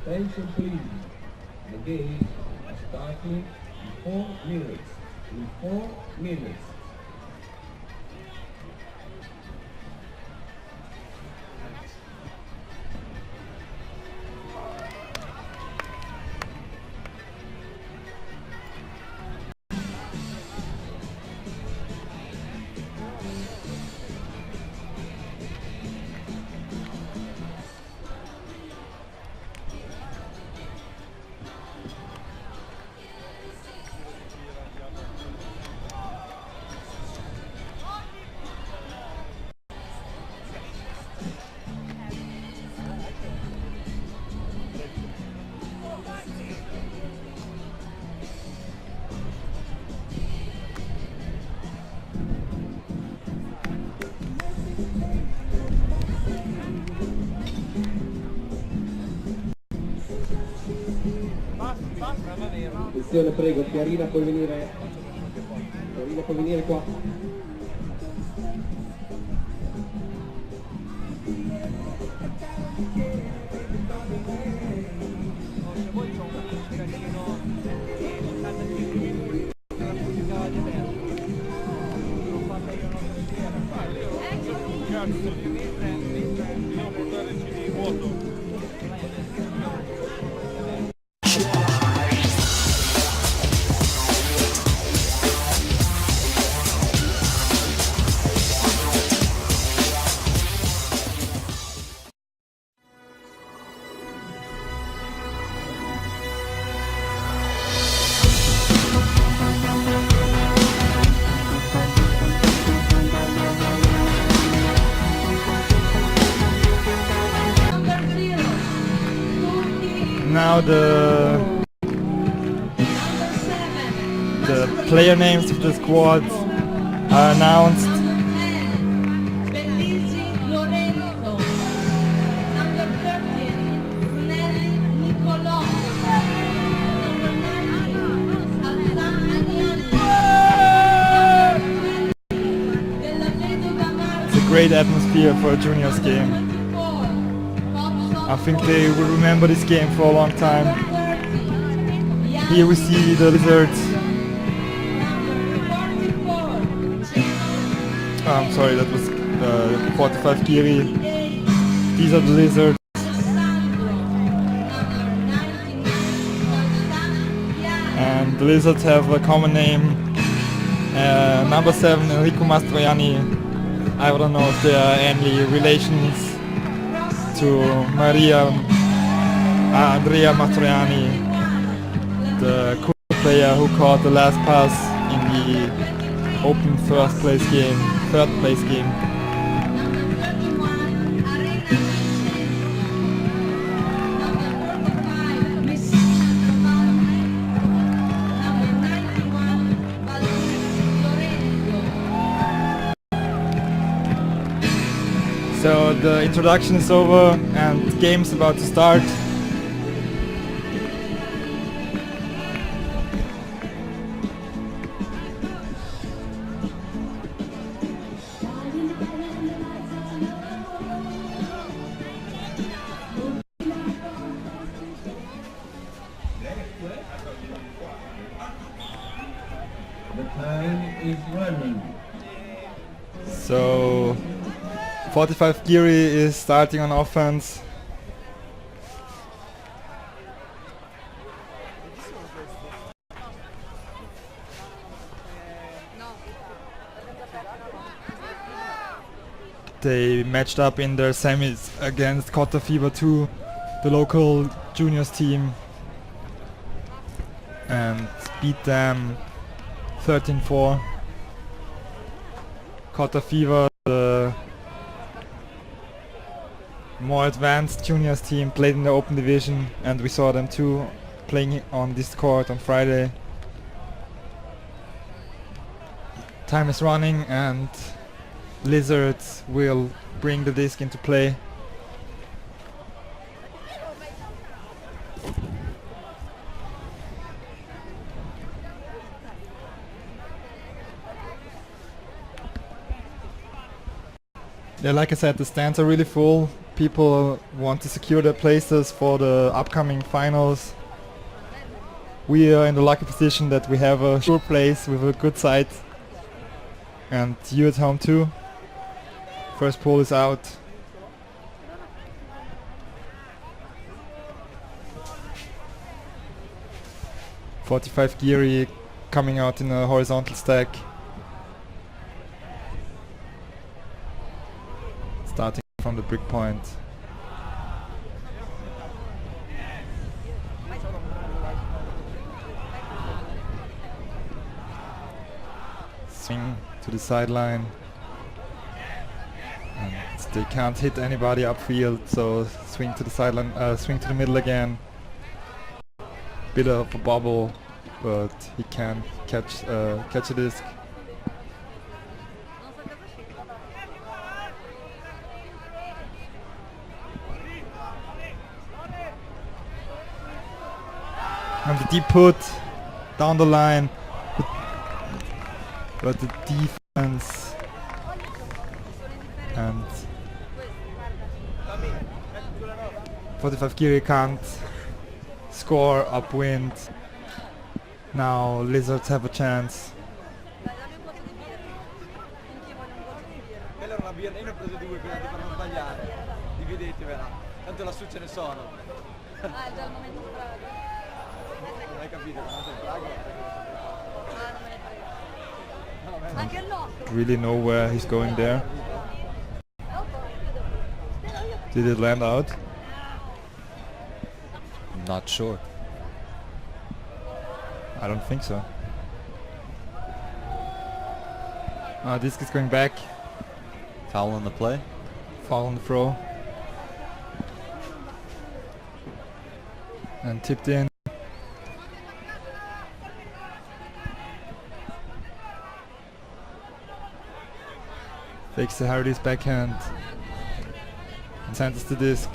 Attention please. The game is starting in 4 minutes. In 4 minutes. Attenzione, prego, Chiarina puoi venire qua. Now the player names of the squad are announced. It's a great atmosphere for a juniors game. I think they will remember this game for a long time. Here we see the lizards. Oh, I'm sorry, that was 45 Giri. These are the lizards. And the lizards have a common name. Number 7, Enrico Mastroianni. I don't know if there are any relations to Andrea Mastroianni, the cool player who caught the last pass in the open third place game. So the introduction is over and the game's about to start. The time is running. So 45 Giri is starting on offense. They matched up in their semis against Cotta Fever 2, the local juniors team, and beat them 13-4. Cotta Fever, the more advanced juniors team, played in the open division, and we saw them too playing on this court on Friday. Time is running and Lizards will bring the disc into play. Yeah, like I said, the stands are really full. people want to secure their places for the upcoming finals. We are in the lucky position that we have a sure place with a good site, and you at home too. First pole is out. .45 Giri coming out in a horizontal stack. Starting from the brick point. Swing to the sideline. And they can't hit anybody upfield, so swing to the sideline, swing to the middle again. Bit of a bobble, but he can catch a disc. And the deep put down the line, but the defense and 45 Giri can't score upwind. Now Lizards have a chance. Quella era una birra, io ne ho preso due per non sbagliare. Dividetevela, tanto lassù ce ne sono. Ah, è già il momento Praga. Non hai capito, quando sei Praga? Ah, non me ne frega. Anche il nostro. Really know where he's going there. Did it land out? Not sure. I don't think so. Disc is going back. Foul on the play. Foul on the throw. And tipped in. Fakes the Hardy's backhand. And sends the disc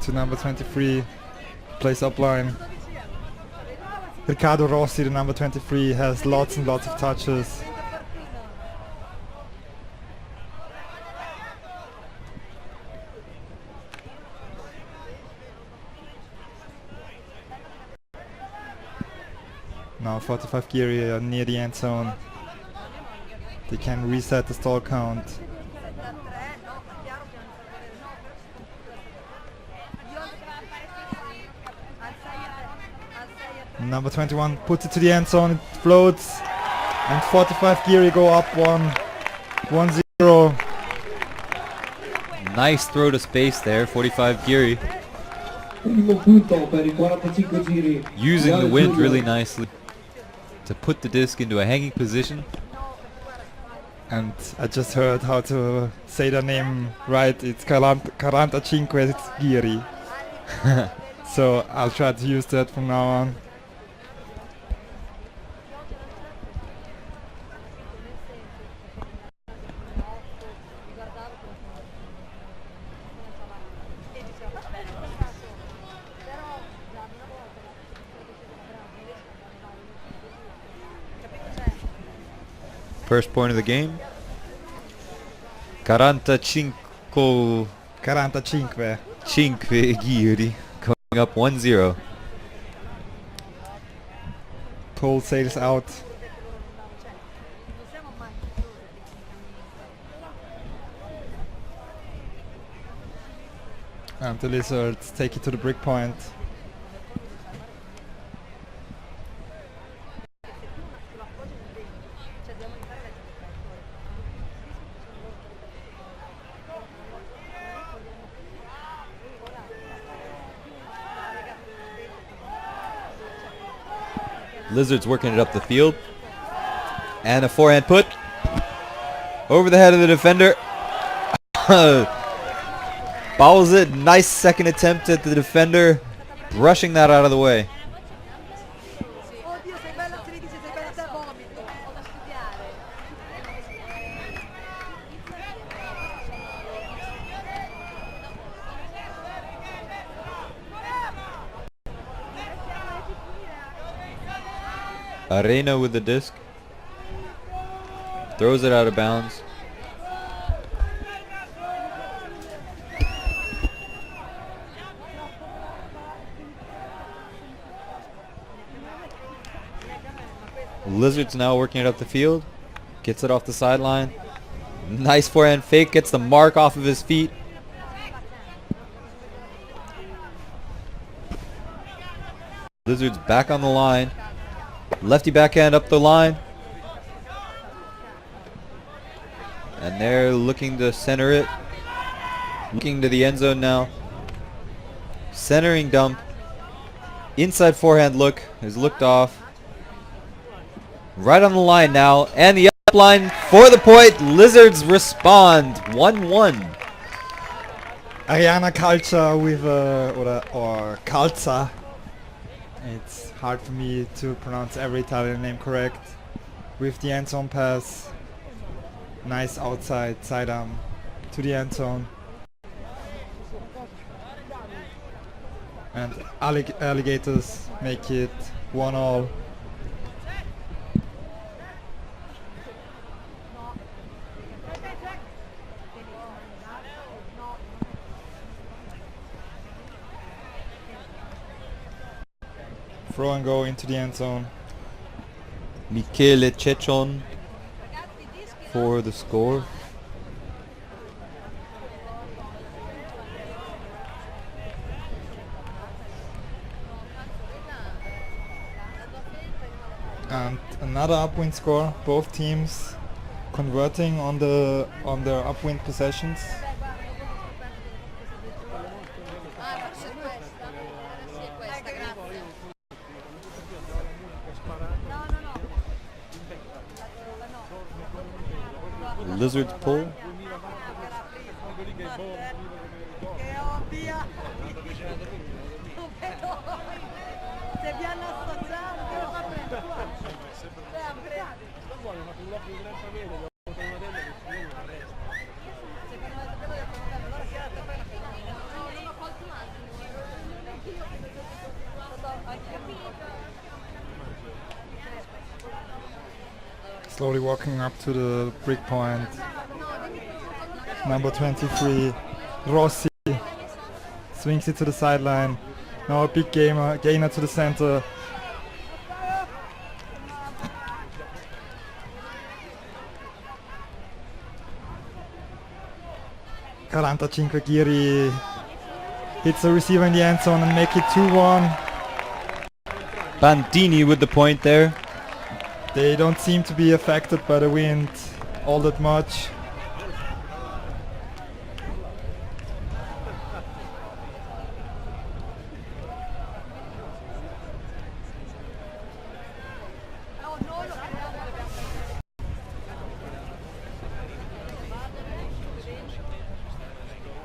to number 23. Plays upline. Riccardo Rossi, the number 23, has lots and lots of touches. Now 45 Giri are near the end zone. They can reset the stall count. Number 21 puts it to the end zone, it floats, and 45 Giri go up 1-0. Nice throw to space there, 45 Giri. Primo punto per i 45 Giri. Using the wind really nicely to put the disc into a hanging position. And I just heard how to say the name right, it's 45 Giri. So I'll try to use that from now on. First point of the game. 45 Giri coming up 1-0. Pole sails out. And the Lizards take it to the brick point. Lizards working it up the field. And a forehand put. Over the head of the defender. Bowls it. Nice second attempt at the defender. Brushing that out of the way. Oddio, sei bella 13, sei bella te, vomito. Ho da studiare. Arena with the disc. Throws it out of bounds. Lizard's now working it up the field. Gets it off the sideline. Nice forehand fake. Gets the mark off of his feet. Lizard's back on the line. Lefty backhand up the line. And they're looking to center it. Looking to the end zone now. Centering dump. Inside forehand look is looked off. Right on the line now. And the up line for the point. Lizards respond 1-1. Ariana Calza with or Calza. It's hard for me to pronounce every Italian name correct. With the end zone pass. Nice outside sidearm to the end zone. And Alligators make it 1-1. Throw and go into the end zone. Michele Cecon for the score. And another upwind score. Both teams converting on their upwind possessions. Forse è questa. Sì, è questa, grazie. No. Lizards pull. Che ovvia. Se vi hanno assaggiato. Slowly walking up to the brick point. Number 23, Rossi, swings it to the sideline. Now a big gainer to the center. Giri hits the receiver in the end zone and make it 2-1. Bandini with the point there. They don't seem to be affected by the wind all that much.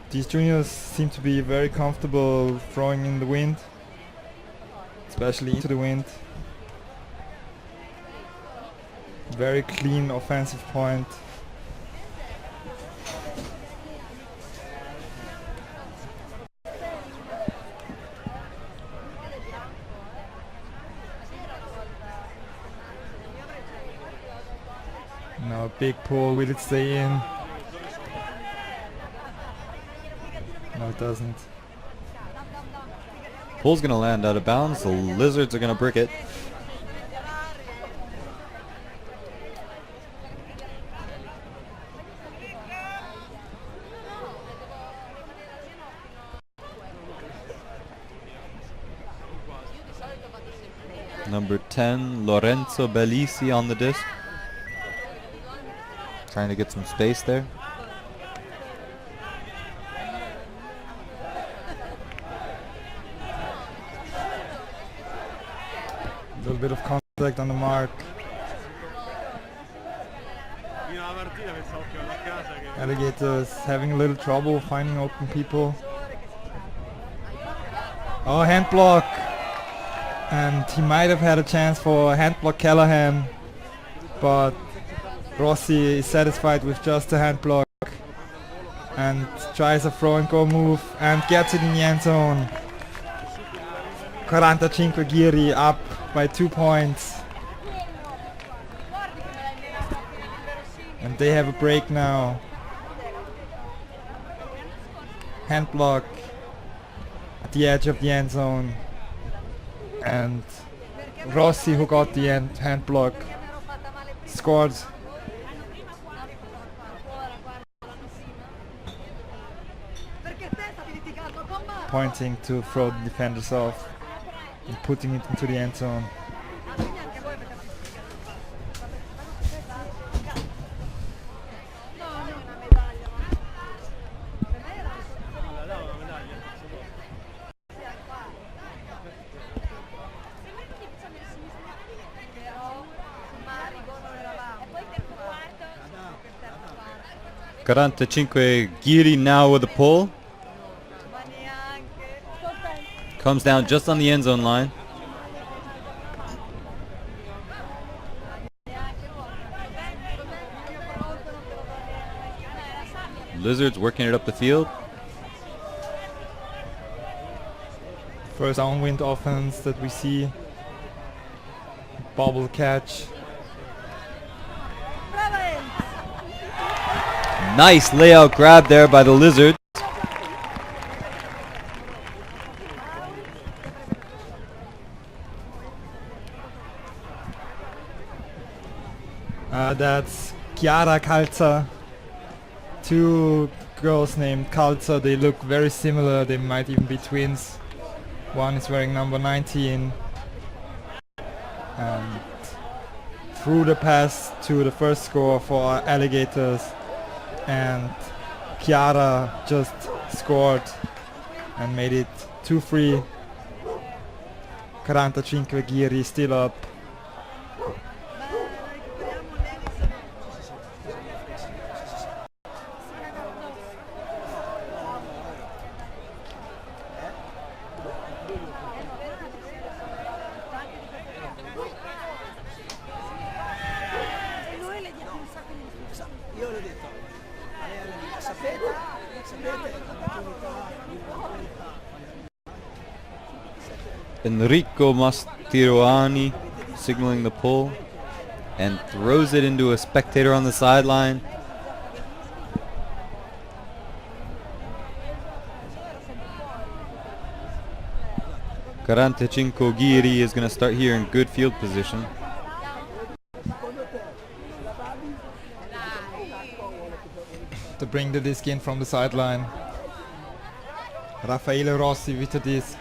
These juniors seem to be very comfortable throwing in the wind, especially into the wind. Very clean offensive point. Now a big pull, will it stay in? No, it doesn't. Pull's gonna land out of bounds. The Lizards are gonna brick it. Number 10, Lorenzo Bellisi on the disc. Trying to get some space there. A little bit of contact on the mark. Alligators having a little trouble finding open people. Oh, hand block. And he might have had a chance for a hand block Callahan, but Rossi is satisfied with just a hand block and tries a throw and go move and gets it in the end zone. 45 Giri up by 2 points. And they have a break now. Hand block at the edge of the end zone. And Rossi, who got the hand block, scored. Pointing to throw the defenders off and putting it into the end zone. Giri now with a pull. Comes down just on the end zone line. Lizards working it up the field. First downwind offense that we see. Bobble catch. Nice layout grab there by the Lizards. That's Chiara Calza. Two girls named Calza. They look very similar. They might even be twins. One is wearing number 19. And threw the pass to the first score for Alligators. And Chiara just scored and made it 2-3. 45 Giri still up. Enrico Mastiroani signaling the pull and throws it into a spectator on the sideline. Quarantacinque Giri is going to start here in good field position. To bring the disc in from the sideline. Raffaele Rossi with the disc.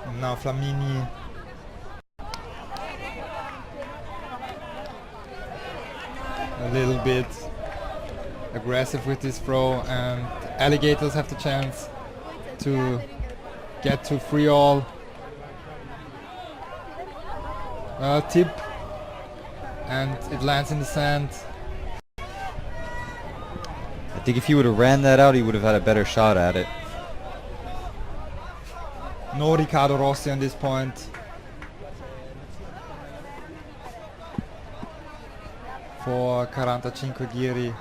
And now Flamini. A little bit aggressive with this throw, and Alligators have the chance to get to 3-all. Tip, and it lands in the sand. I think if he would have ran that out, he would have had a better shot at it. No Riccardo Rossi on this point. For 45 Giri.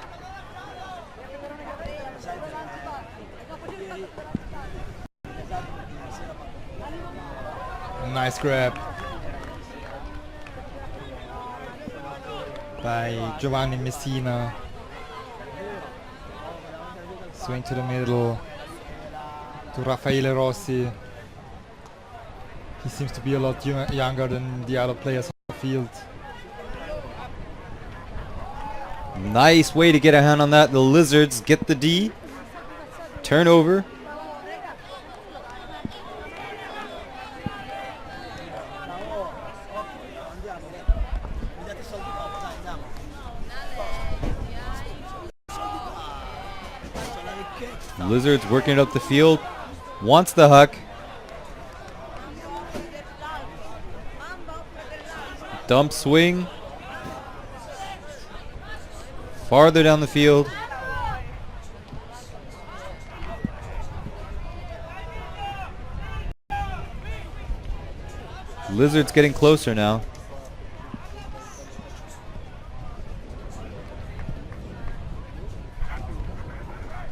Nice grab by Giovanni Messina. Swing to the middle to Raffaele Rossi. He seems to be a lot younger than the other players on the field. Nice way to get a hand on that. The Lizards get the D. Turnover. Lizards working it up the field. Wants the huck. Dump swing. Farther down the field. Lizards getting closer now.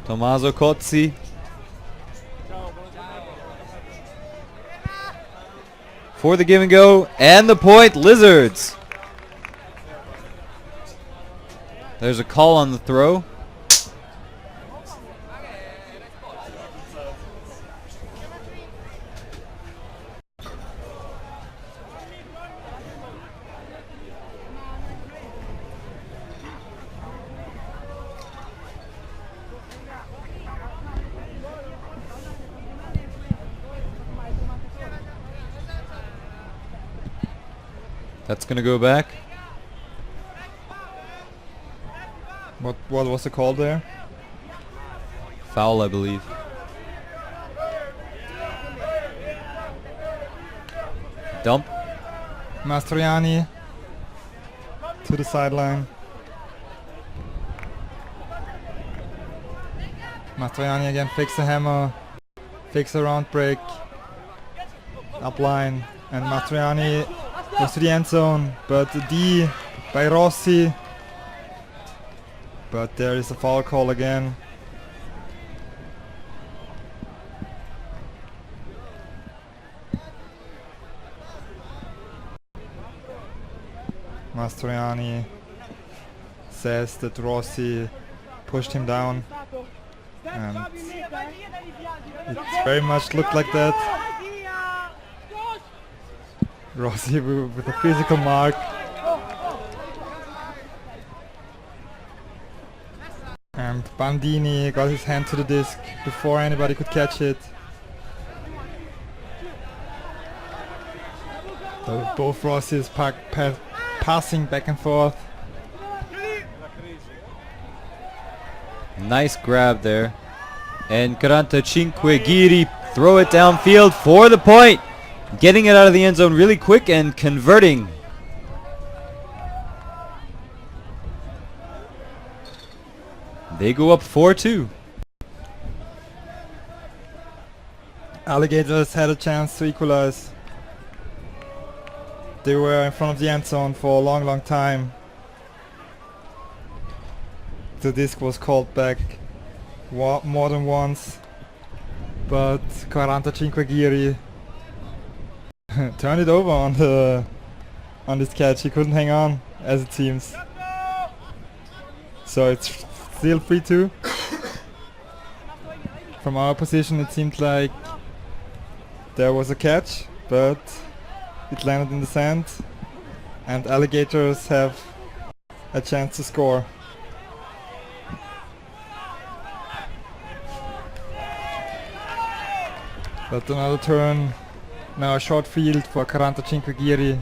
Tommaso Cozzi. For the give and go and the point, Lizards. There's a call on the throw. That's gonna go back. What was the call there? Foul, I believe. Dump. Mastroianni to the sideline. Mastroianni again fakes the hammer, fakes a round break, up line, and Mastroianni goes to the end zone, but the D by Rossi. But there is a foul call again. Mastroianni says that Rossi pushed him down, and it very much looked like that. Rossi with a physical mark. And Bandini got his hand to the disc before anybody could catch it. So both Rossis passing back and forth. Nice grab there. And 45 Giri throw it downfield for the point. Getting it out of the end zone really quick and converting. They go up 4-2. Alligators had a chance to equalize. They were in front of the end zone for a long time. The disc was called back more than once, but 45 Giri turned it over on this catch. He couldn't hang on, as it seems. So it's still 3-2. From our position it seemed like there was a catch, but it landed in the sand, and Alligators have a chance to score. But another turn, now a short field for 45 Giri.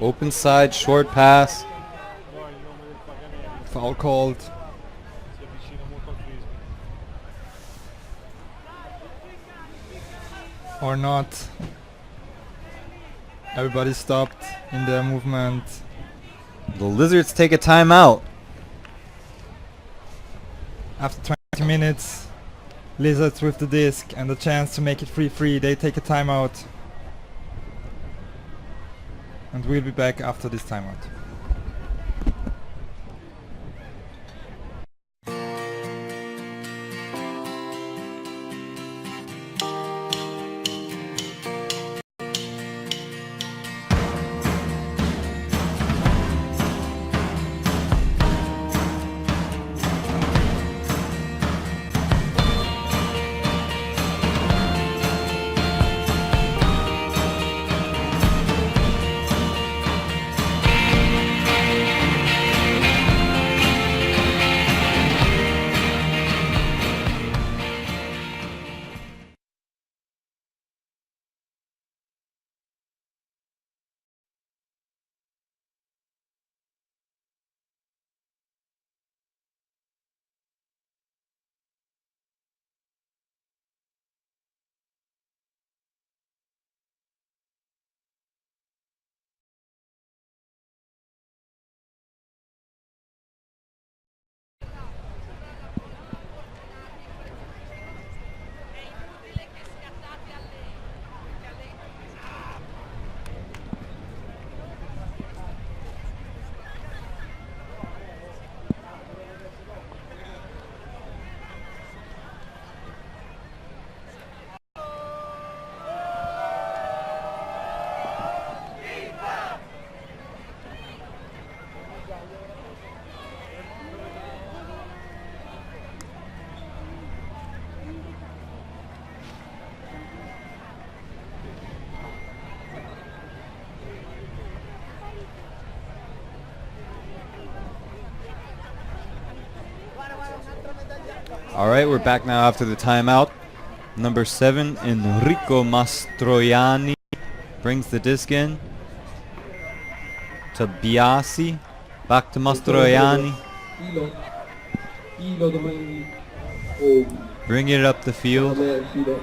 Open side, short pass. Foul called. Or not. Everybody stopped in their movement. The Lizards take a timeout. After 20 minutes, Lizards with the disc and the chance to make it 3-3, they take a timeout. And we'll be back after this timeout. Alright, we're back now after the timeout. Number 7, Enrico Mastroianni brings the disc in to Biasi. Back to Mastroianni. Filo. Filo domani. Oh, Bringing it up the field. Filo.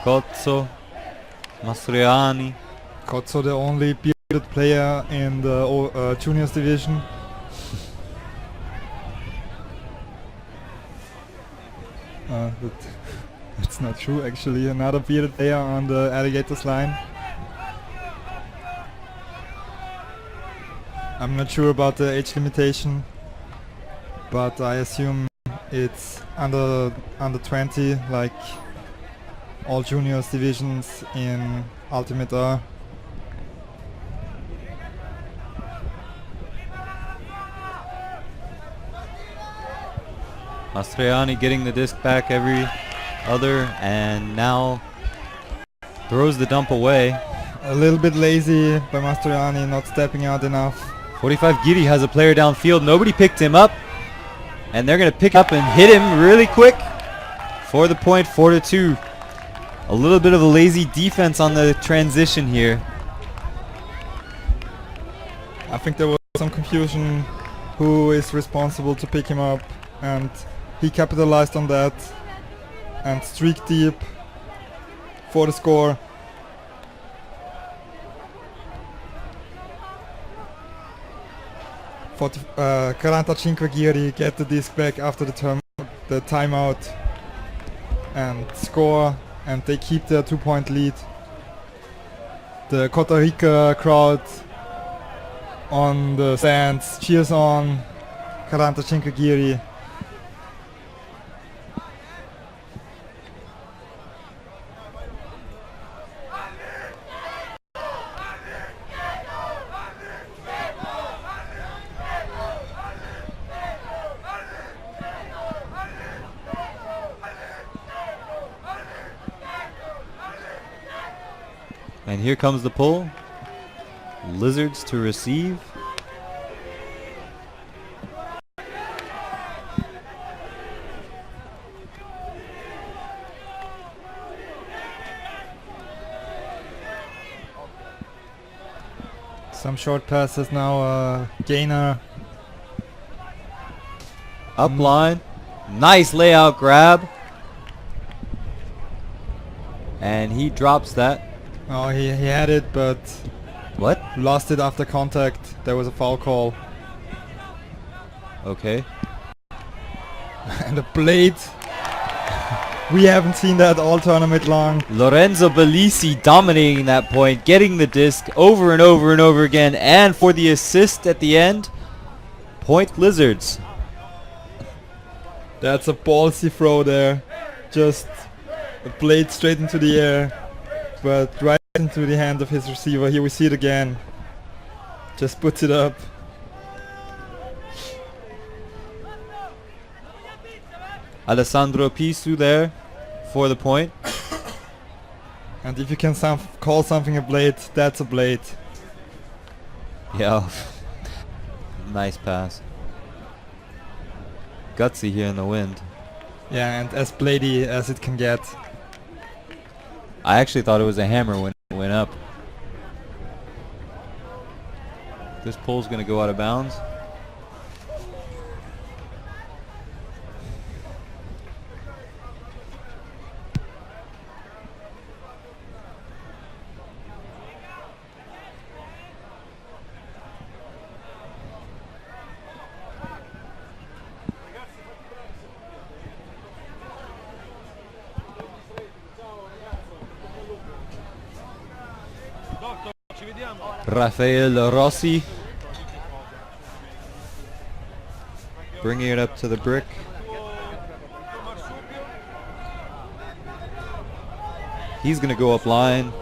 Cozzo. Mastroianni. Cozzo, the only bearded player in the juniors division. That's not true actually. Another bearded player on the Alligators line. I'm not sure about the age limitation, but I assume it's under 20, like all juniors divisions in Ultimate are. Mastroianni getting the disc back every other, and now throws the dump away. A little bit lazy by Mastroianni, not stepping out enough. 45 Giri has a player downfield. Nobody picked him up, and they're going to pick up and hit him really quick for the point, 4-2. A little bit of a lazy defense on the transition here. I think there was some confusion who is responsible to pick him up, and he capitalized on that and streaked deep for the score. For 45 Giri get the disc back after the timeout and score, and they keep their 2-point lead. The Costa Rica crowd on the stands cheers on 45 Giri. And here comes the pull. Lizards to receive. Some short passes now, Gainer. Up line. Nice layout grab. And he drops that. Oh, he had it, but What? lost it after contact. There was a foul call. Okay. And a blade. We haven't seen that all tournament long. Lorenzo Bellisi dominating that point, getting the disc over and over and over again, and for the assist at the end, point Lizards. That's a ballsy throw there. Just a blade straight into the air, but right into the hand of his receiver. Here we see it again. Just puts it up. Alessandro Pisu there for the point. And if you can call something a blade, that's a blade. Yeah. Nice pass. Gutsy here in the wind. Yeah, and as bladey as it can get. I actually thought it was a hammer when it went up. This pole's going to go out of bounds. Rafael Rossi bringing it up to the brick. He's going to go up line.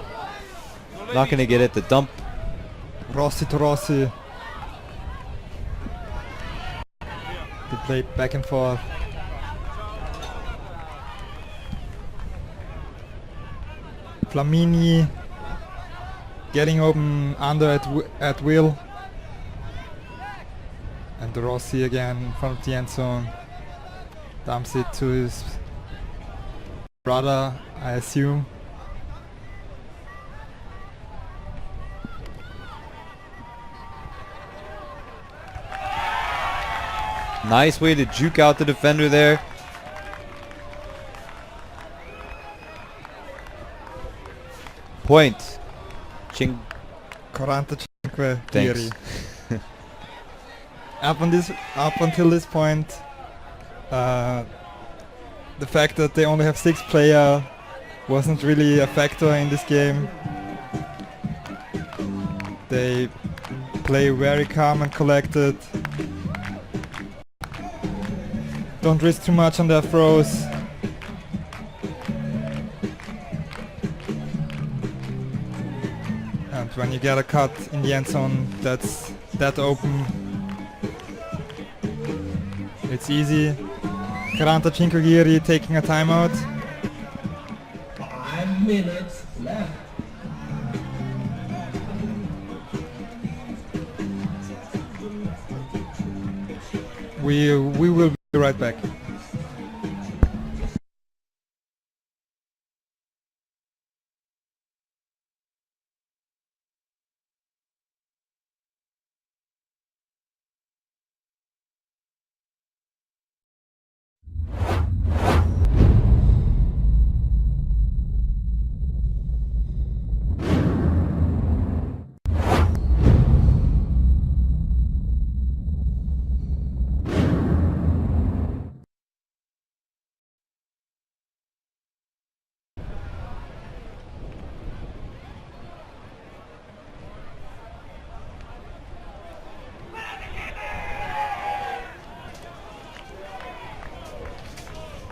Not going to get it. The dump. Rossi to Rossi. They play back and forth. Flamini getting open under at will. A And Rossi again in front of the end zone. Dumps it to his brother, I assume. Nice way to juke out the defender there. Point. 45 Giri. Thanks. Up until this point, the fact that they only have 6 players wasn't really a factor in this game. They play very calm and collected. Don't risk too much on their throws. And when you get a cut in the end zone that's that open, it's easy. 45 Giri taking a timeout. 5 minutes left. We will be right back.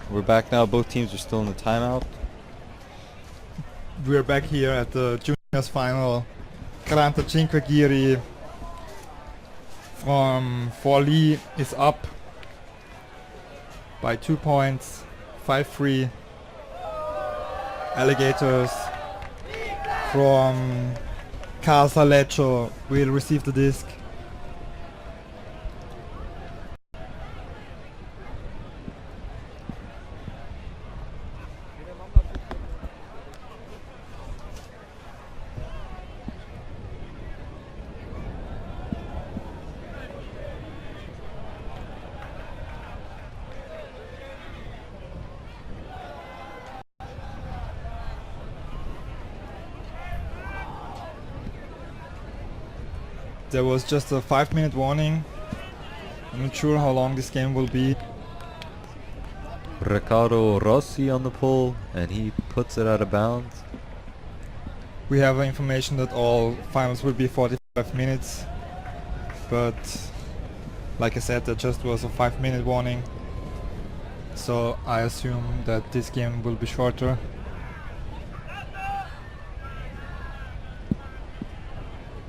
We're back now. Both teams are still in the timeout. We're back here at the juniors final. 45 Giri from Forli is up by 2 points, 5-3. Alligators from Casaleggio will receive the disc. There was just a 5-minute warning. I'm not sure how long this game will be. Riccardo Rossi on the pull, and he puts it out of bounds. We have information that all finals will be 45 minutes, but like I said, there just was a 5-minute warning, so I assume that this game will be shorter.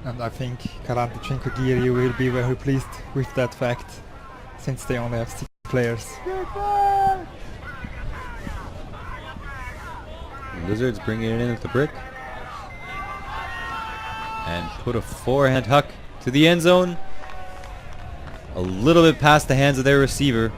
And I think 45 Giri will be very pleased with that fact, since they only have 6 players. Lizards bringing it in at the brick. And put a forehand huck to the end zone. A little bit past the hands of their receiver.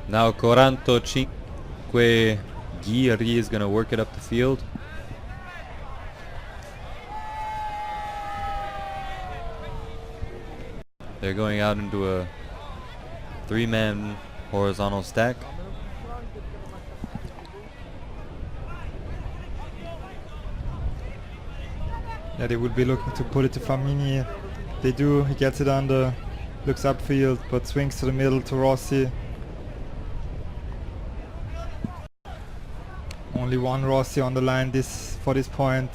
Now 45 Giri is going to work it up the field. They're going out into a 3-man horizontal stack. Yeah, they would be looking to put it to Famini. They do, he gets it under, looks upfield, but swings to the middle to Rossi. Only one Rossi on the line for this point.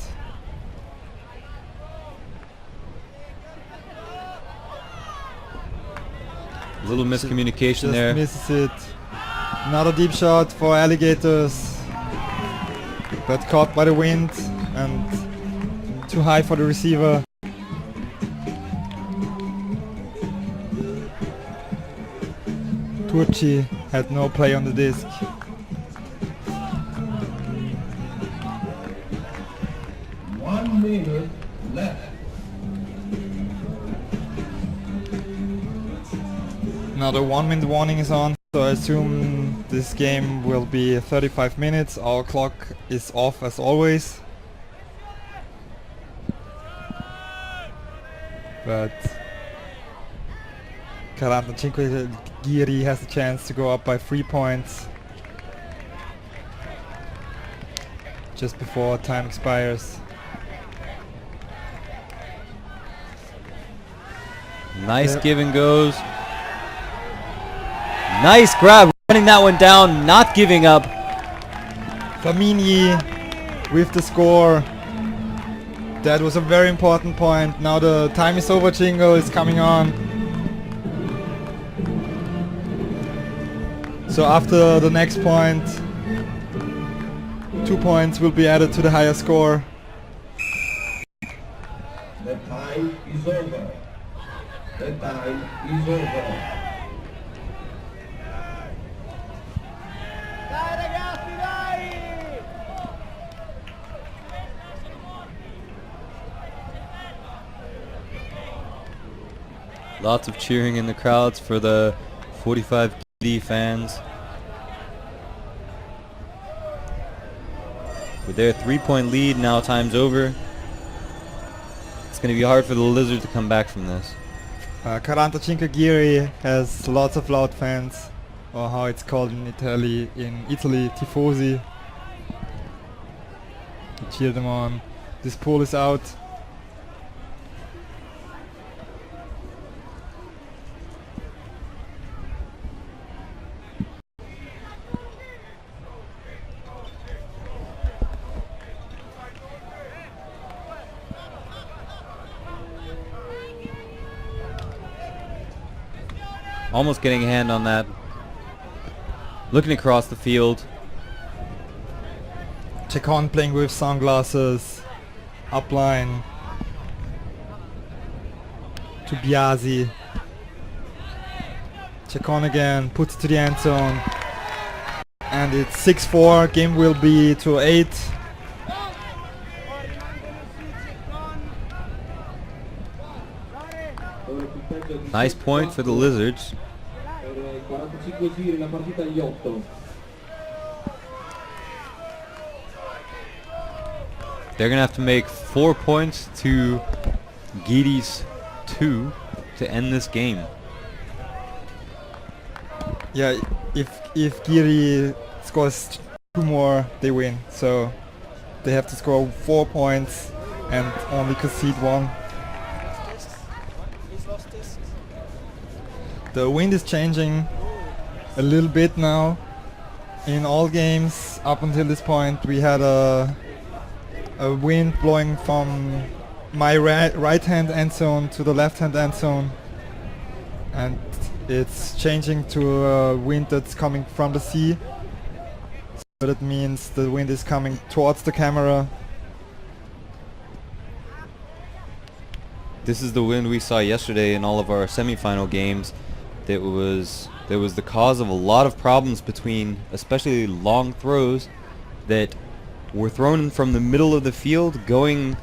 A little miscommunication Just there. misses it. Another deep shot for Alligators, but caught by the wind and too high for the receiver. Turci had no play on the disc. One minute left. Now the 1 minute warning is on, so I assume this game will be 35 minutes. Our clock is off as always. But 45 Giri has a chance to go up by 3 points just before time expires. Nice give and goes. Nice grab, running that one down, not giving up. Flamini with the score. That was a very important point. Now the time is over jingle is coming on. So after the next point, 2 points will be added to the higher score. The time is over. The time is over. Dai ragazzi, dai! Lots of cheering in the crowds for the 45 Giri fans. With their 3-point lead, now time's over. It's going to be hard for the Lizard to come back from this. 45 Giri has lots of loud fans, or how it's called in Italy, tifosi. You cheer them on. This pool is out. Almost getting a hand on that. Looking across the field. Chacon playing with sunglasses. Upline. To Biasi. Chacon again. Puts it to the end zone. And it's 6-4. Game will be to 8. Nice point for the Lizards. 45 giri, la partita agli 8. They're going to have to make 4 points to Giri's 2 to end this game. Yeah, if Giri scores 2 more, they win. So they have to score 4 points and only concede 1. The wind is changing a little bit now. In all games up until this point, we had a wind blowing from my right hand end zone to the left hand end zone, and it's changing to a wind that's coming from the sea. So that means the wind is coming towards the camera. This is the wind we saw yesterday in all of our semifinal games. That was the cause of a lot of problems between, especially long throws that were thrown from the middle of the field going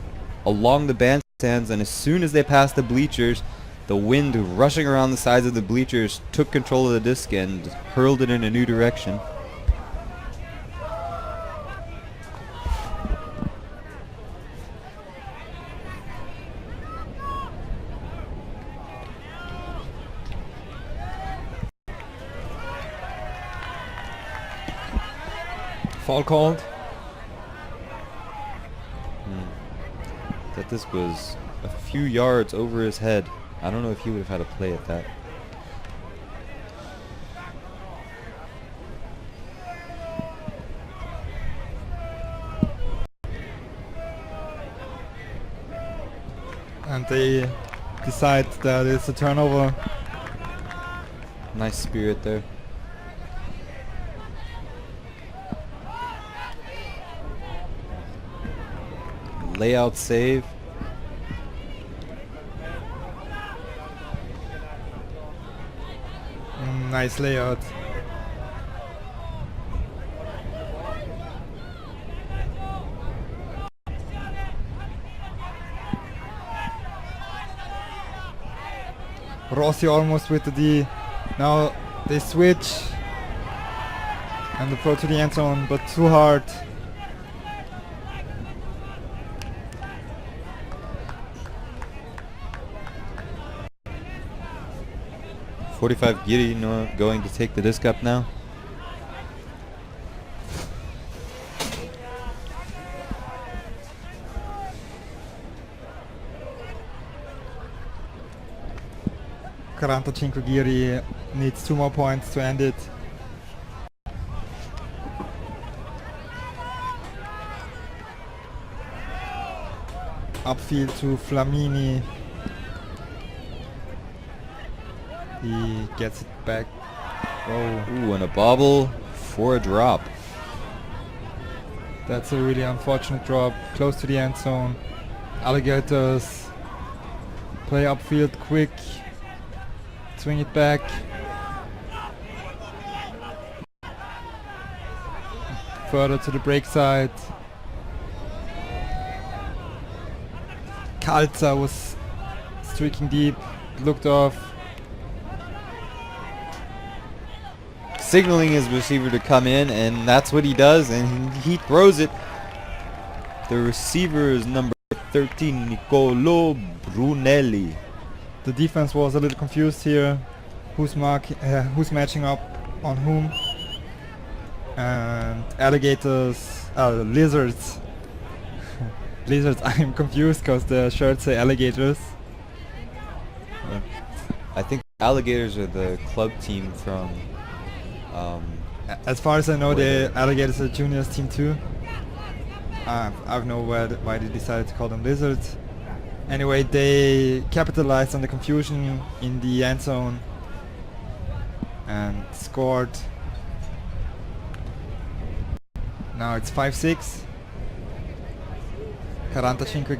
along the bandstands, and as soon as they passed the bleachers, the wind rushing around the sides of the bleachers took control of the disc and hurled it in a new direction. Foul called. That disc was a few yards over his head. I don't know if he would have had a play at that. And they decide that it's a turnover. Nice spirit there. Layout save. Nice layout. Rossi almost with the D. Now they switch and the throw to the end zone, but too hard. .45 Giri going to take the disc up now. Giri needs 2 more points to end it. Upfield to Flamini. He gets it back. Oh, Ooh, and a bobble for a drop. that's a really unfortunate drop. Close to the end zone. Alligators play upfield quick. Swing it back. Further to the break side. Kalza was streaking deep, looked off. Signaling his receiver to come in, and that's what he does, and he throws it. The receiver is number 13, Nicolo Brunelli. The defense was a little confused here. Who's matching up on whom? And alligators, lizards. Lizards, I'm confused because the shirts say alligators. I think Alligators are the club team from... As far as I know, the alligators are juniors team too. I have no idea why they decided to call them lizards. Anyway, they capitalized on the confusion in the end zone and scored. Now it's 5-6.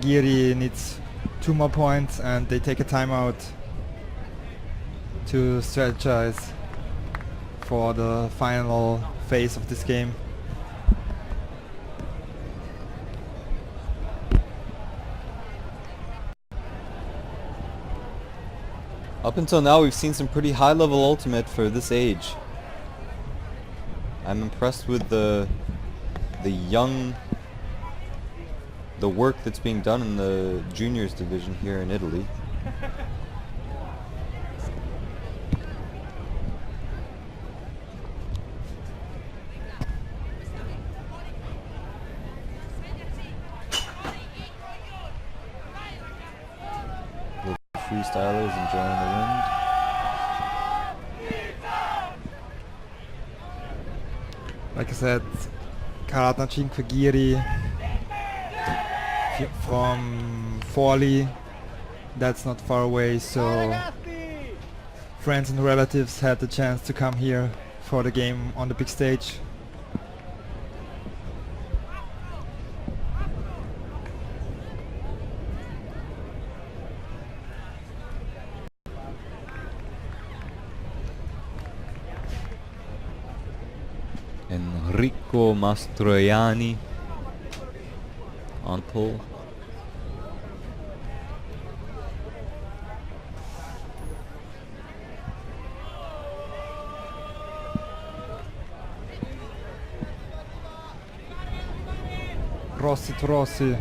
Giri needs 2 more points and they take a timeout to strategize for the final phase of this game. Up until now, we've seen some pretty high-level ultimate for this age. I'm impressed with the work that's being done in the juniors division here in Italy. Freestylers enjoying the wind. Like I said, Giri from Forli, that's not far away, so friends and relatives had the chance to come here for the game on the big stage. Enrico Mastroianni on pole. Rossi to Rossi.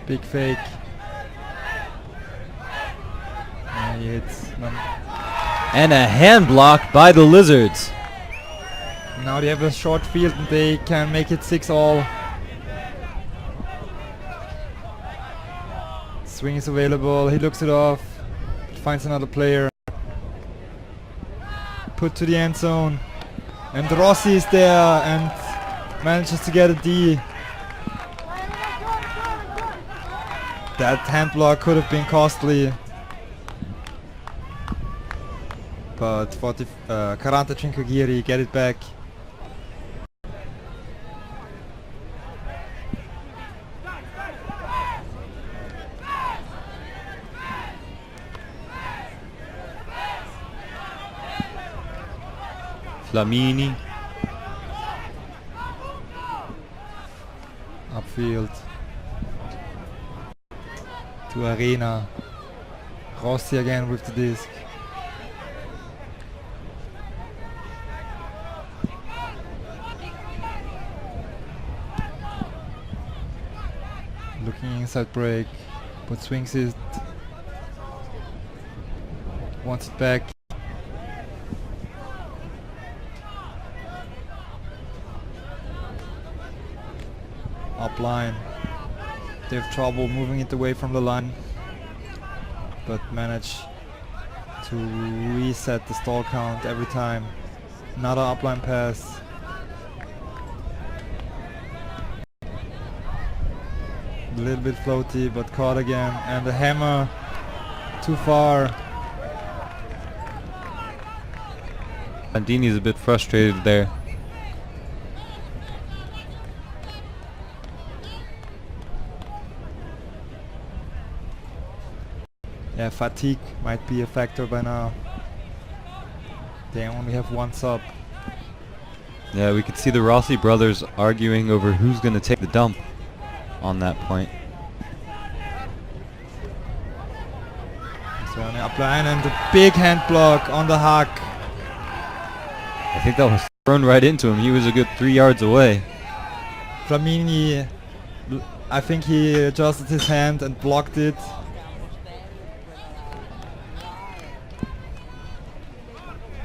Big fake. And he hits And a hand block by the Lizards. now they have a short field and they can make it 6-all. Swing is available, he looks it off, finds another player. Put to the end zone. And Rossi is there and manages to get a D. That hand block could have been costly. But 45 Giri get it back. Flamini. Upfield. To Arena. Rossi again with the disc. Looking inside break, but swings it. Wants it back. Up line. They have trouble moving it away from the line, but manage to reset the stall count every time. Another upline pass. A little bit floaty, but caught again, and the hammer too far. Bandini's a bit frustrated there. Yeah, fatigue might be a factor by now. They only have one sub. Yeah, we could see the Rossi brothers arguing over who's going to take the dump on that point. So on the upline and the big hand block on the hack. I think that was thrown right into him. He was a good 3 yards away. Flamini, I think he adjusted his hand and blocked it.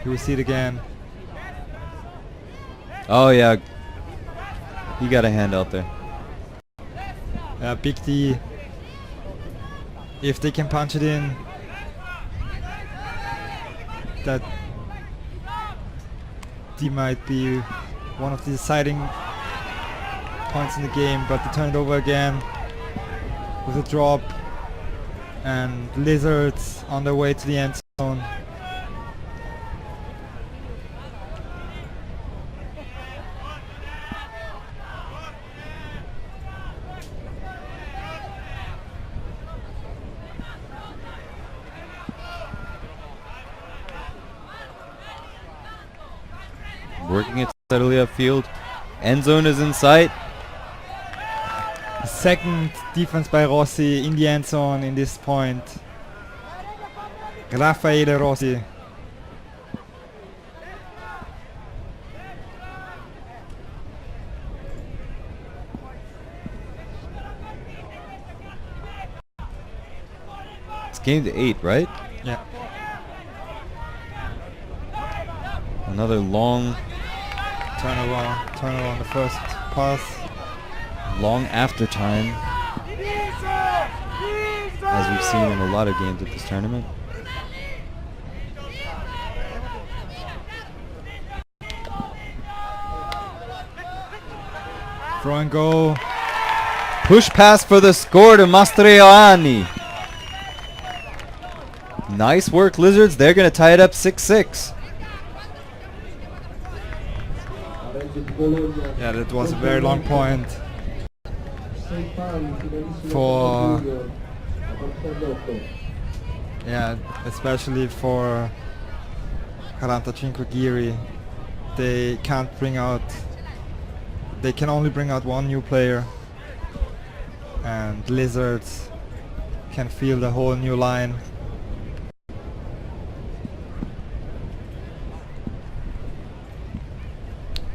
You will see it again. Oh yeah, he got a hand out there. Big D. If they can punch it in, that D might be one of the deciding points in the game, but they turn it over again with a drop, and Lizards on their way to the end zone. Working it steadily upfield. End zone is in sight. Second defense by Rossi in the end zone in this point. Raffaele Rossi. It's game to 8, right? Yeah. Another long, Turnover on the first pass. long after time, as we've seen in a lot of games at this tournament. Throw and go. Push pass for the score to Mastroianni. Nice work, Lizards. They're going to tie it up 6-6. Yeah, that was a very long point for, yeah, especially for 45 Giri. They can't bring out, they can only bring out one new player, and Lizards can field a whole new line.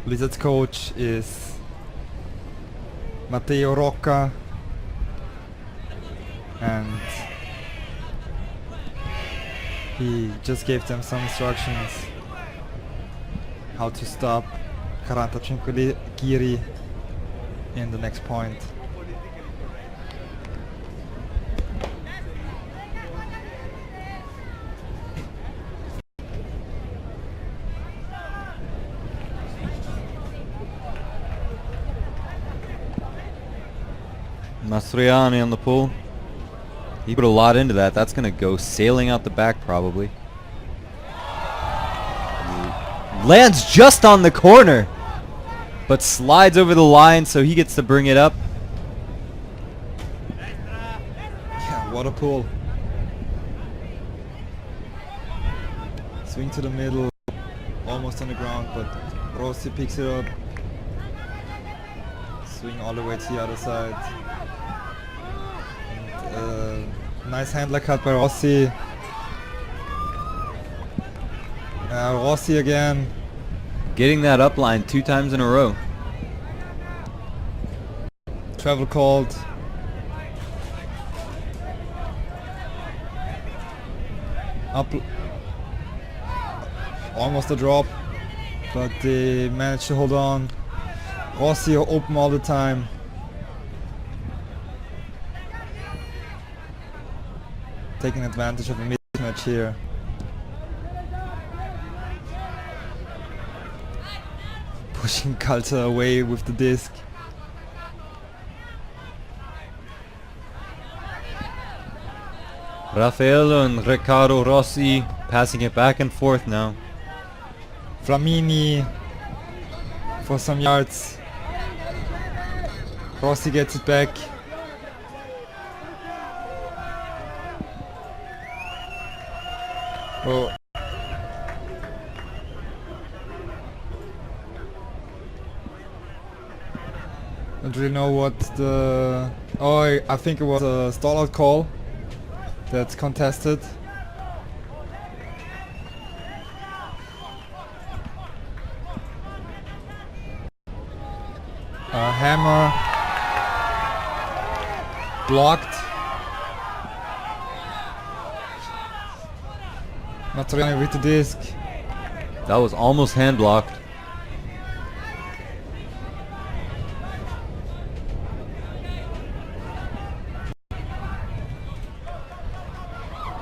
Lizards coach is Matteo Rocca, and he just gave them some instructions how to stop 45 Giri in the next point. Mastroianni on the pull. He put a lot into that. That's going to go sailing out the back probably. Lands just on the corner, but slides over the line, so he gets to bring it up. Yeah, what a pull. Swing to the middle, almost on the ground, but Rossi picks it up. Swing all the way to the other side. And, nice handler cut by Rossi. Rossi again. Getting that up line 2 times in a row. Travel called. Up. Almost a drop, but they managed to hold on. Rossi open all the time. Taking advantage of a mismatch here. Pushing Kalter away with the disc. Raffaello and Riccardo Rossi passing it back and forth now. Flamini for some yards. Rossi gets it back. Oh. Don't really know what the... Oh, I think it was a stall out call that's contested. Hammer blocked. Mastroianni with the disc. That was almost hand blocked.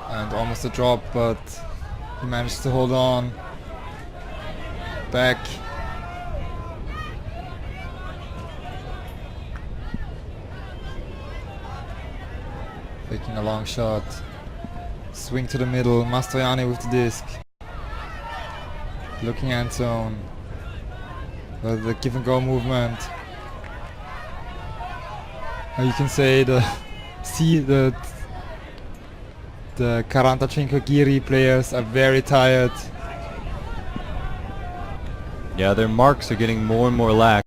And almost a drop, but he managed to hold on. Back. Taking a long shot. Swing to the middle. Mastroianni with the disc. Looking end zone. The give and go movement. You can say the the 45 Giri players are very tired. Yeah, their marks are getting more and more lax.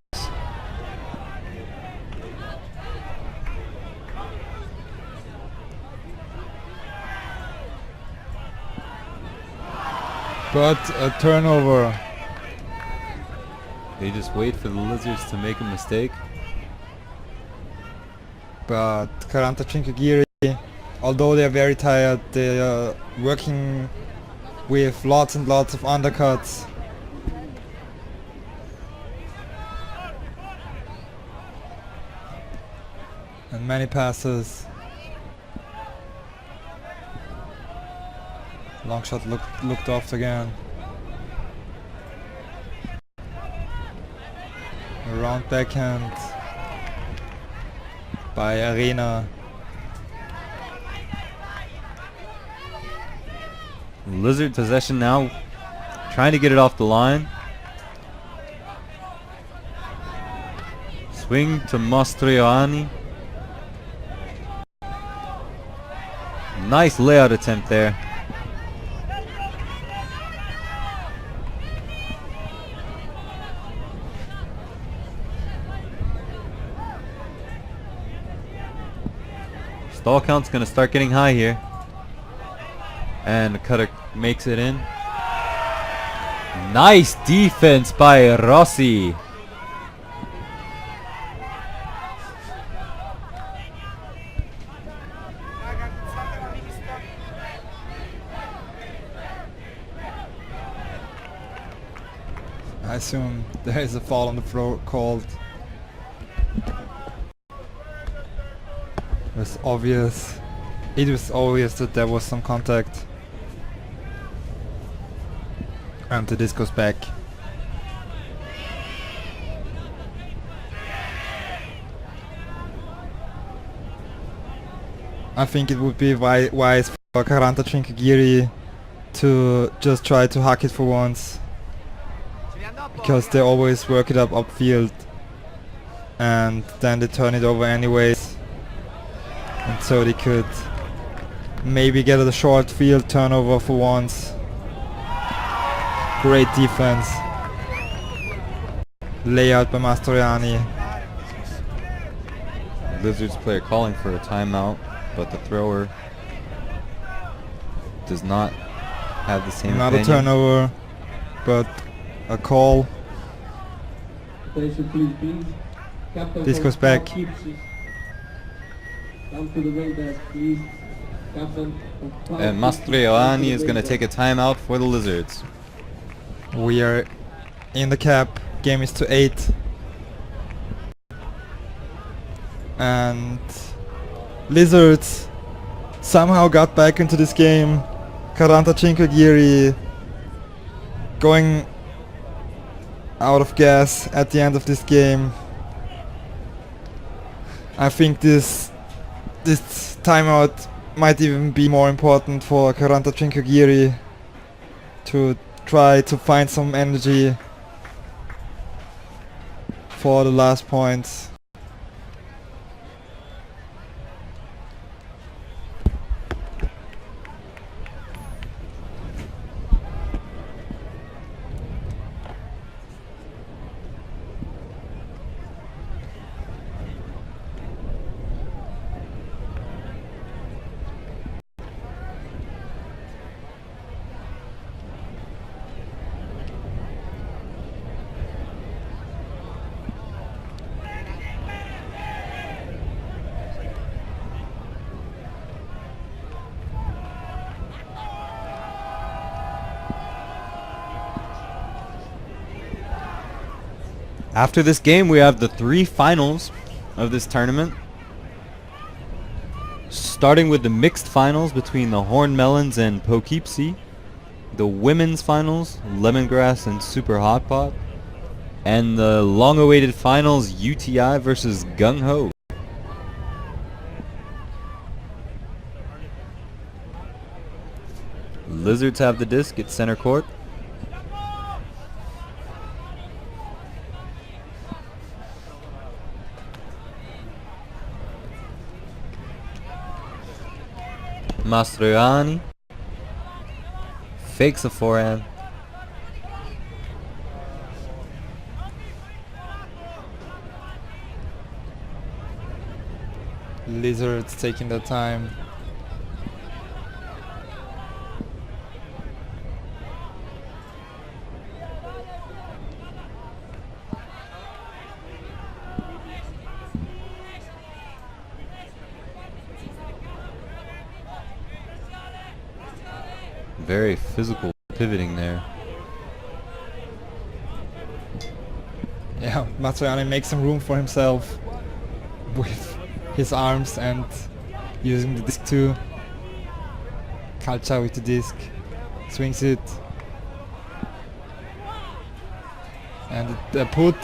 But a turnover. They just wait for the Lizards to make a mistake. But 45 Giri, although they are very tired, they are working with lots and lots of undercuts. And many passes. Long shot looked off again. Around backhand by Arena. Lizard possession now, trying to get it off the line. Swing to Mastroianni. Nice layout attempt there. Stall count's gonna start getting high here. And the cutter makes it in. Nice defense by Rossi. I assume there is a foul on the floor called. It was obvious that there was some contact. And the disc goes back. I think it would be wise for 45 Giri to just try to hack it for once. Because they always work it up upfield. And then they turn it over anyways. And so they could maybe get a short field turnover for once. Great defense. Layout by Mastroianni. Lizards player calling for a timeout, but the thrower does not have the same Another opinion. turnover, but a call. Attention please, please. Captain This from goes back. South keeps it. Come to the ring desk, please. Captain from South And keeps it. Come Mastroianni to is the going to ring take a timeout for the Lizards. We are in the cap. Game is to 8. And Lizards somehow got back into this game. 45 Giri going out of gas at the end of this game. I think this timeout might even be more important for 45 Giri to try to find some energy for the last points. After this game, we have the 3 finals of this tournament. Starting with the mixed finals between the Horned Melons and Poughkeepsie. The women's finals, Lemongrass and Super Hot Pot. And the long-awaited finals, UTI versus Gung Ho. Lizards have the disc at center court. Mastroianni fakes a forehand. Lizards taking their time. Very physical pivoting there. Yeah, Mastroianni makes some room for himself with his arms and using the disc too. Calcia with the disc, swings it, and the put.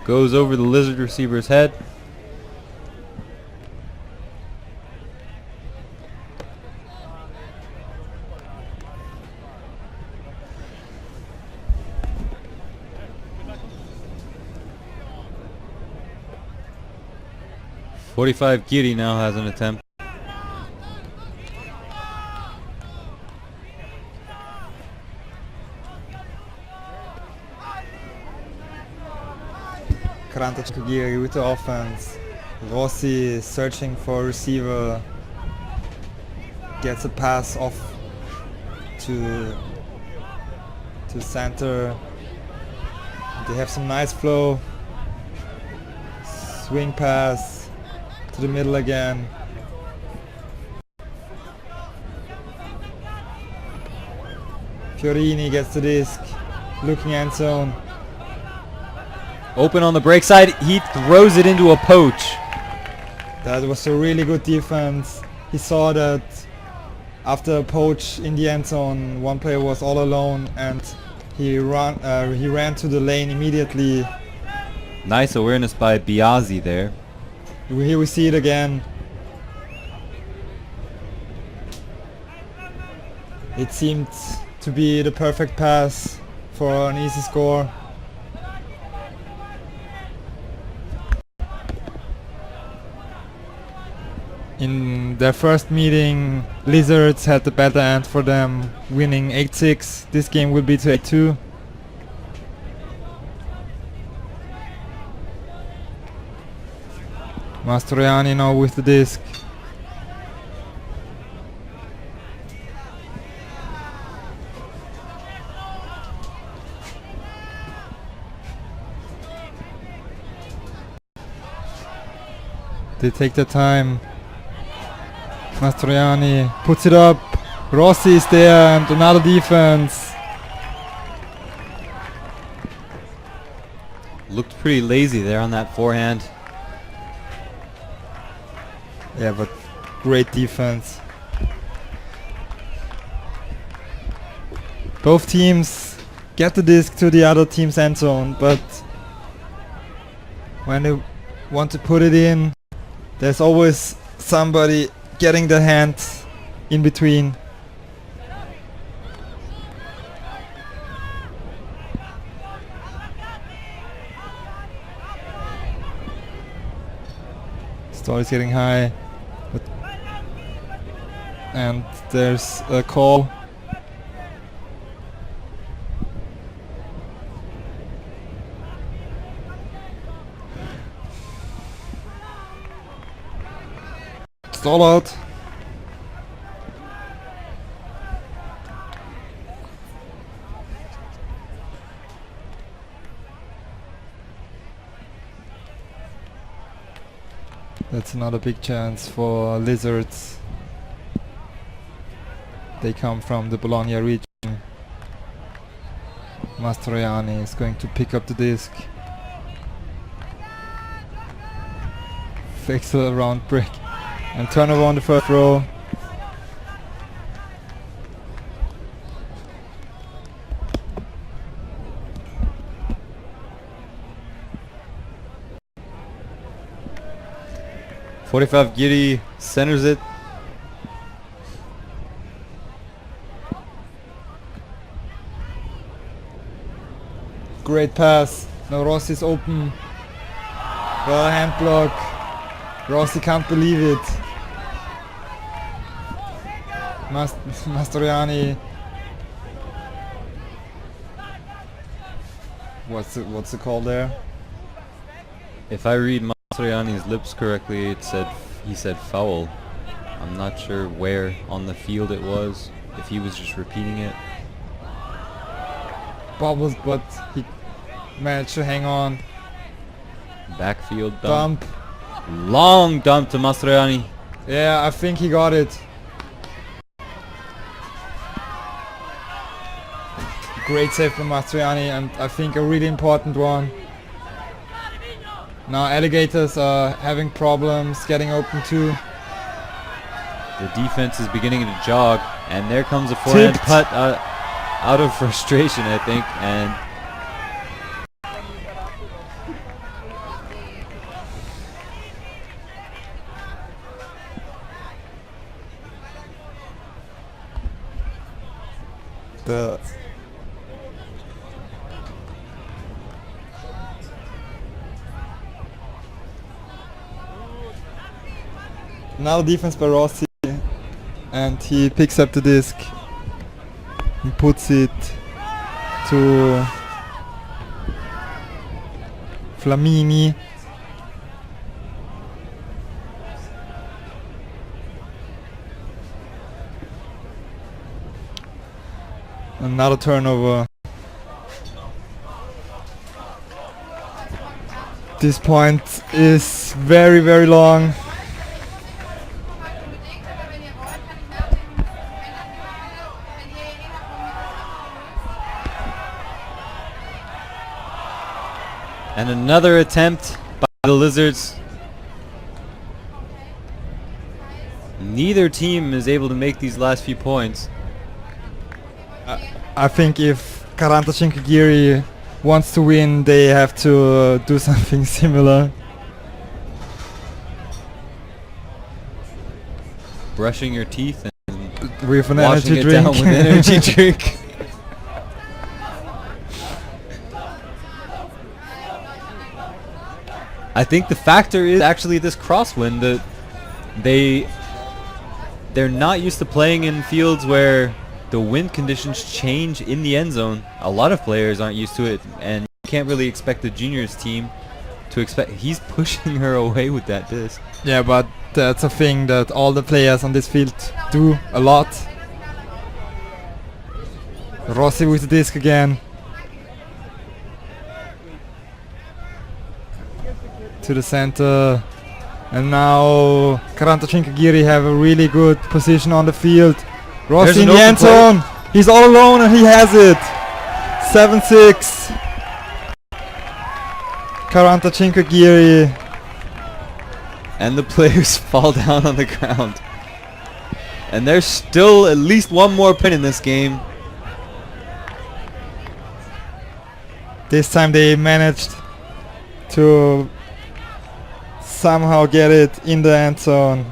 Goes over the Lizard receiver's head. Giri now has an attempt. Giri with the offense. Rossi searching for a receiver. Gets a pass off to center. They have some nice flow. Swing pass to the middle again. Fiorini gets the disc. Looking end zone. Open on the break side, he throws it into a poach. That was a really good defense. He saw that after a poach in the end zone, one player was all alone, and he ran to the lane immediately. Nice awareness by Biazzi there. Here we see it again. It seemed to be the perfect pass for an easy score. In Their first meeting, Lizards had the better end for them, winning 8-6. This game will be to 8-2. Mastroianni now with the disc. They take their time. Mastroianni puts it up. Rossi is there and another defense. Looked pretty lazy there on that forehand. Yeah, but great defense. Both teams get the disc to the other team's end zone, but when they want to put it in, there's always somebody getting the hand in between. Stall is getting high. And there's a call. Stall out. That's another big chance for Lizards. They come from the Bologna region. Mastroianni is going to pick up the disc. Fakes a round break. And turnover on the first row. .45 Giri centers it. Great pass. Now Rossi's open. Well, hand block. Rossi can't believe it. Mastroianni. What's the call there? If I read Mastroianni's lips correctly, he said foul. I'm not sure where on the field it was, if he was just repeating it. Bobbles, but he managed to hang on. Backfield Dump. Long dump to Mastroianni. Yeah, I think he got it. Great save from Mastroianni, and I think a really important one. Now Alligators are having problems getting open too. The defense is beginning to jog, and there comes a forehand Tipped. putt out of frustration, I think, and The now defense by Rossi, and he picks up the disc and puts it to Flamini. Another turnover. This point is very, very long. and another attempt by the Lizards. Neither team is able to make these last few points. I think if Karantacinque Giri wants to win, they have to do something similar. Brushing your teeth and With an washing energy it drink. down with energy drink. I think the factor is actually this crosswind that they they're not used to playing in fields where the wind conditions change in the end zone. A lot of players aren't used to it, and you can't really expect the juniors team to expect. He's pushing her away with that disc. Yeah, but that's a thing that all the players on this field do a lot. Rossi with the disc again. To the center. And now Giri have a really good position on the field. Rossi in the end zone. He's all alone and he has it. 7-6. Giri. And the players fall down on the ground. And there's still at least one more pin in this game. This time they managed to somehow get it in the end zone.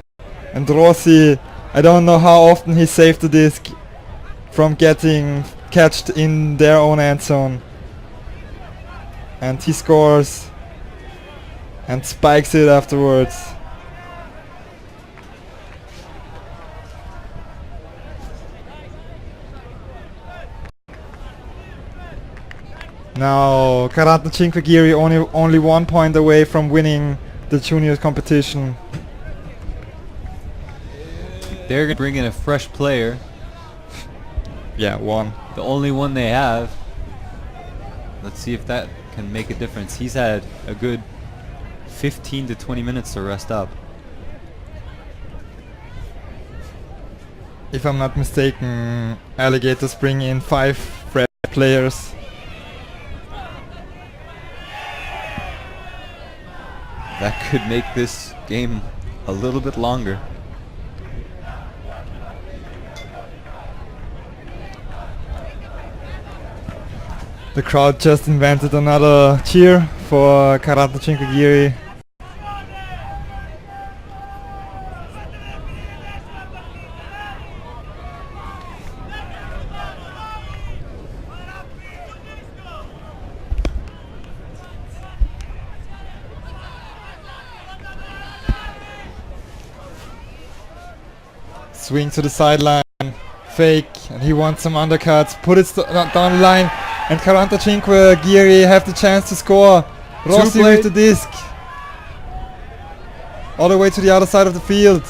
And Rossi, I don't know how often he saved the disc from getting catched in their own end zone. And he scores and spikes it afterwards. Now Giri only 1 point away from winning the juniors competition. They're going to bring in a fresh player. Yeah, one. The only one they have. Let's see if that can make a difference. He's had a good 15 to 20 minutes to rest up. If I'm not mistaken, Alligators bring in 5 fresh players. That could make this game a little bit longer. The crowd just invented another cheer for Giri. Swing to the sideline, fake, and he wants some undercuts, put it down the line, and Giri have the chance to score. Rossi with the disc. All the way to the other side of the field.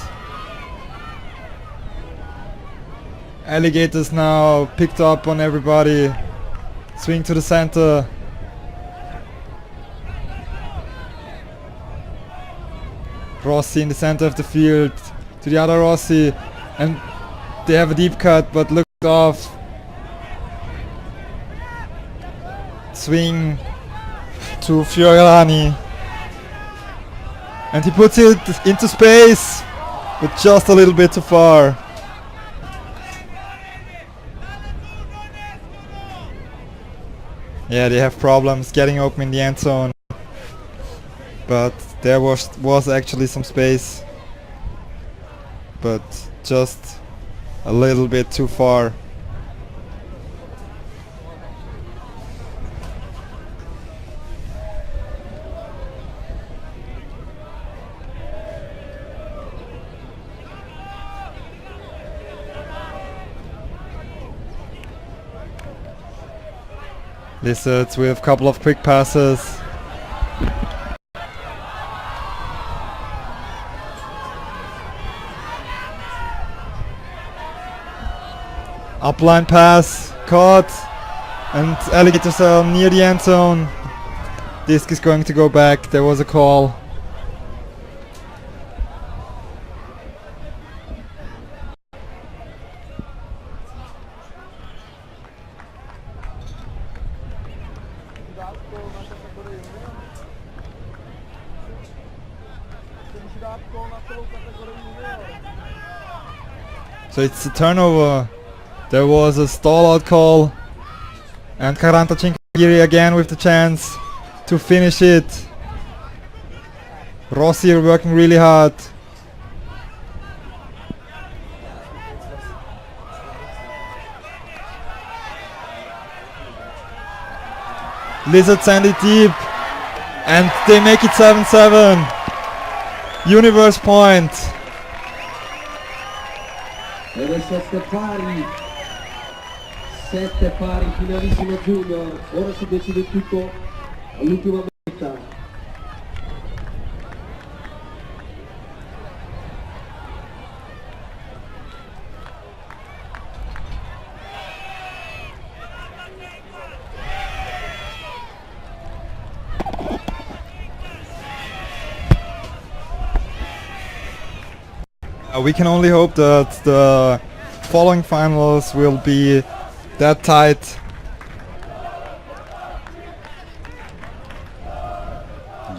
Alligators now picked up on everybody. Swing to the center. Rossi in the center of the field. To the other Rossi. And they have a deep cut, but looked off. Swing to Fiorani. And he puts it into space, but just a little bit too far. Yeah, they have problems getting open in the end zone. But there was actually some space. But just a little bit too far. Lizards with a couple of quick passes. Upline pass, caught, and Alligators are near the end zone. Disc is going to go back, there was a call. So it's a turnover. There was a stall out call, and Giri again with the chance to finish it. Rossi are working really hard. Lizard send it deep, and they make it 7-7. Universe point. 7 pari. 7 pari, finalissimo Junior. Ora si decide tutto all'ultima meta. We can only hope that the following finals will be that tight.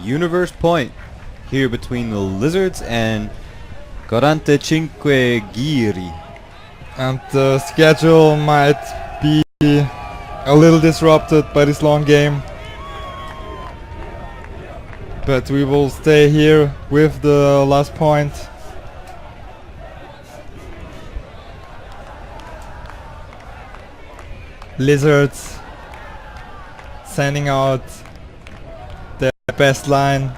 Universe point here between the Lizards and 45 Giri. And the schedule might be a little disrupted by this long game. But we will stay here with the last point. Lizards sending out their best line.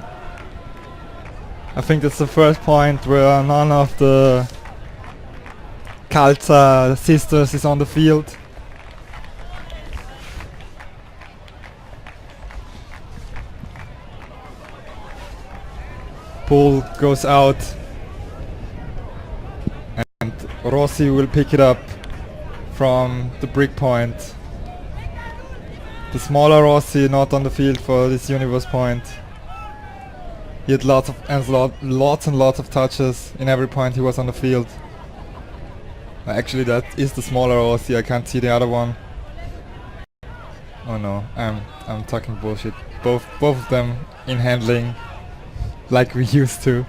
I think that's the first point where none of the Kalza sisters is on the field. Pull goes out and Rossi will pick it up from the brick point. The smaller Rossi not on the field for this universe point. He had lots and lots of touches in every point he was on the field. Actually, that is the smaller Rossi. I can't see the other one. Oh no, I'm talking bullshit. Both of them in handling like we used to.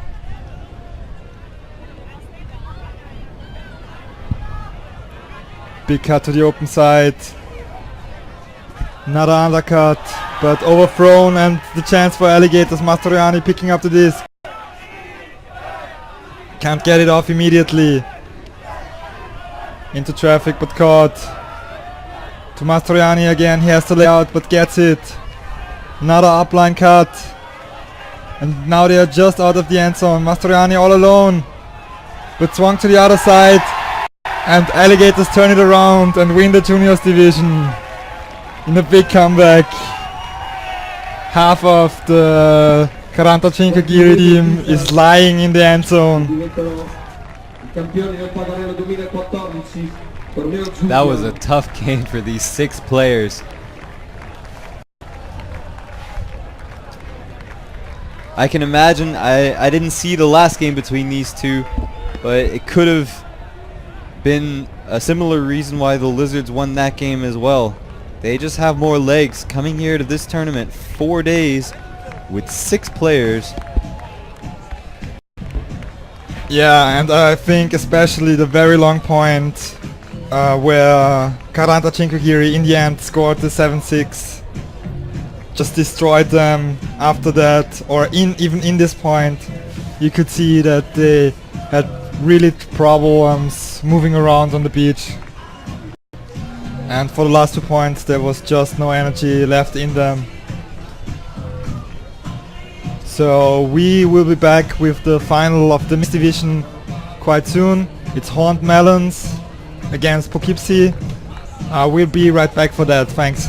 Big cut to the open side. Another undercut, but overthrown, and the chance for Alligators. Mastroianni picking up the disc. Can't get it off immediately. Into traffic, but caught. To Mastroianni again. He has to lay out, but gets it. Another upline cut. And now they are just out of the end zone. Mastroianni all alone, but swung to the other side. And Alligators turn it around and win the juniors division in a big comeback. Half of the 45 Giri team is lying in the end zone. That was a tough game for these 6 players. I can imagine, I didn't see the last game between these two, but it could have been a similar reason why the Lizards won that game as well. They just have more legs coming here to this tournament 4 days with 6 players. Yeah, and I think especially the very long point where 45 Giri in the end scored the 7-6 just destroyed them. After that, or even in this point, you could see that they had really problems moving around on the beach. And for the last 2 points there was just no energy left in them. So we will be back with the final of the mixed division quite soon. It's Horned Melons against Poughkeepsie. We'll be right back for that. Thanks.